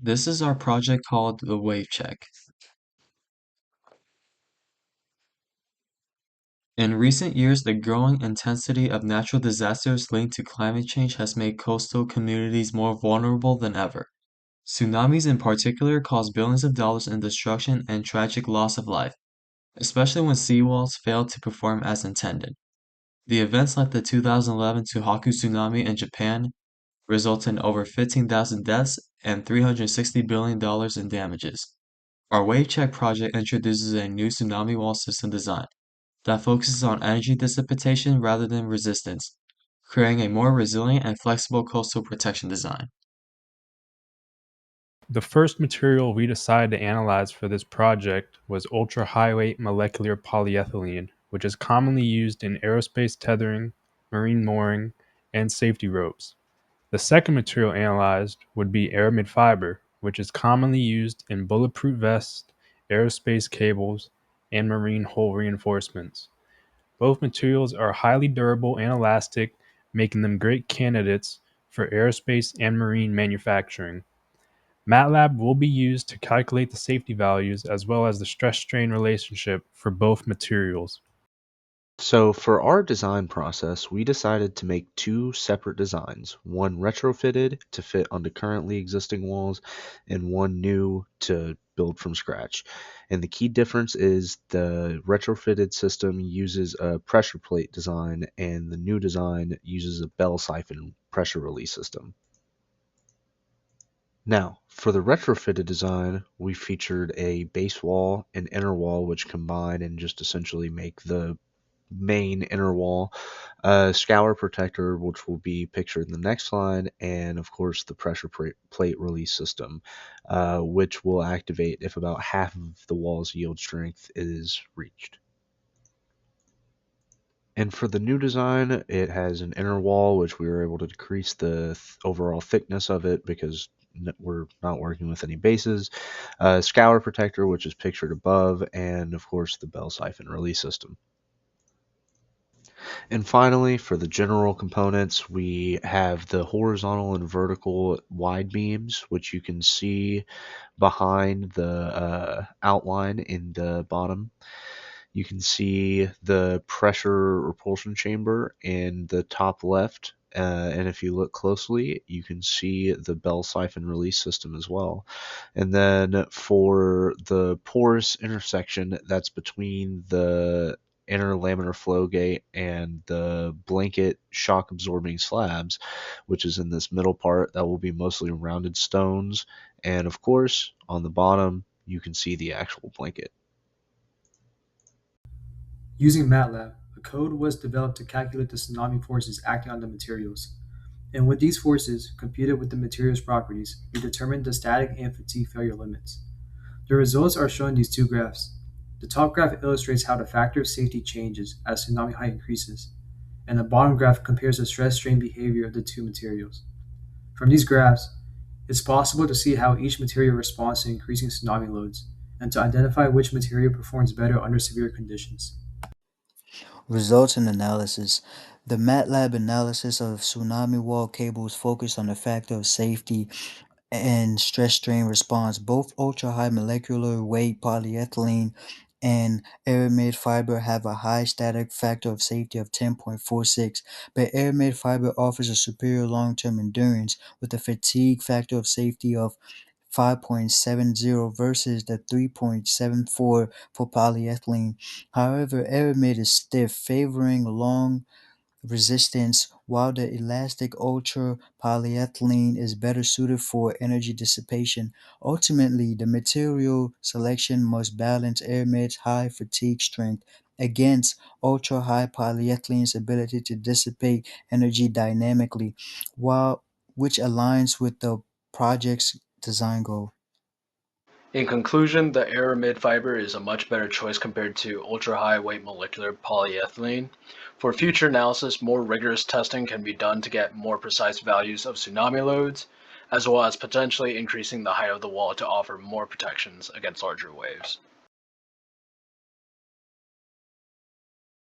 This is our project called the Wave Check. In recent years, the growing intensity of natural disasters linked to climate change has made coastal communities more vulnerable than ever. Tsunamis in particular cause billions of dollars in destruction and tragic loss of life, especially when seawalls fail to perform as intended. The events like the 2011 Tohoku tsunami in Japan resulted in over 15,000 deaths and $360 billion in damages. Our Wave Check project introduces a new tsunami wall system design that focuses on energy dissipation rather than resistance, creating a more resilient and flexible coastal protection design. The first material we decided to analyze for this project was ultra highweight molecular polyethylene, which is commonly used in aerospace tethering, marine mooring, and safety ropes. The second material analyzed would be aramid fiber, which is commonly used in bulletproof vests, aerospace cables, and marine hull reinforcements. Both materials are highly durable and elastic, making them great candidates for aerospace and marine manufacturing. MATLAB will be used to calculate the safety values as well as the stress-strain relationship for both materials. So for our design process, we decided to make two separate designs, one retrofitted to fit onto currently existing walls and one new to build from scratch. And the key difference is the retrofitted system uses a pressure plate design and the new design uses a bell siphon pressure release system. Now, for the retrofitted design, we featured a base wall and inner wall which combine and just essentially make the main inner wall, scour protector, which will be pictured in the next slide, and of course the pressure plate release system, which will activate if about half of the wall's yield strength is reached. And for the new design, it has an inner wall, which we were able to decrease the overall thickness of it because we're not working with any bases. Scour protector, which is pictured above, and of course the bell siphon release system. And finally, for the general components, we have the horizontal and vertical wide beams, which you can see behind the outline in the bottom. You can see the pressure repulsion chamber in the top left. And if you look closely, you can see the bell siphon release system as well. And then for the porous intersection that's between the inner laminar flow gate and the blanket shock absorbing slabs, which is in this middle part, that will be mostly rounded stones. And of course, on the bottom, you can see the actual blanket. Using MATLAB, a code was developed to calculate the tsunami forces acting on the materials. And with these forces, computed with the material's properties, we determined the static and fatigue failure limits. The results are shown in these two graphs. The top graph illustrates how the factor of safety changes as tsunami height increases, and the bottom graph compares the stress strain behavior of the two materials. From these graphs, it's possible to see how each material responds to increasing tsunami loads, and to identify which material performs better under severe conditions. Results and analysis. The MATLAB analysis of tsunami wall cables focused on the factor of safety and stress strain response. Both ultra high molecular weight polyethylene and aramid fiber have a high static factor of safety of 10.46, but aramid fiber offers a superior long term endurance with a fatigue factor of safety of 5.70 versus the 3.74 for polyethylene. However, aramid is stiff, favoring long resistance, while the elastic ultra polyethylene is better suited for energy dissipation. Ultimately, the material selection must balance aramid's high fatigue strength against ultra high polyethylene's ability to dissipate energy dynamically, while which aligns with the project's design goal. In conclusion, the aramid fiber is a much better choice compared to ultra-high weight molecular polyethylene. For future analysis, more rigorous testing can be done to get more precise values of tsunami loads, as well as potentially increasing the height of the wall to offer more protections against larger waves.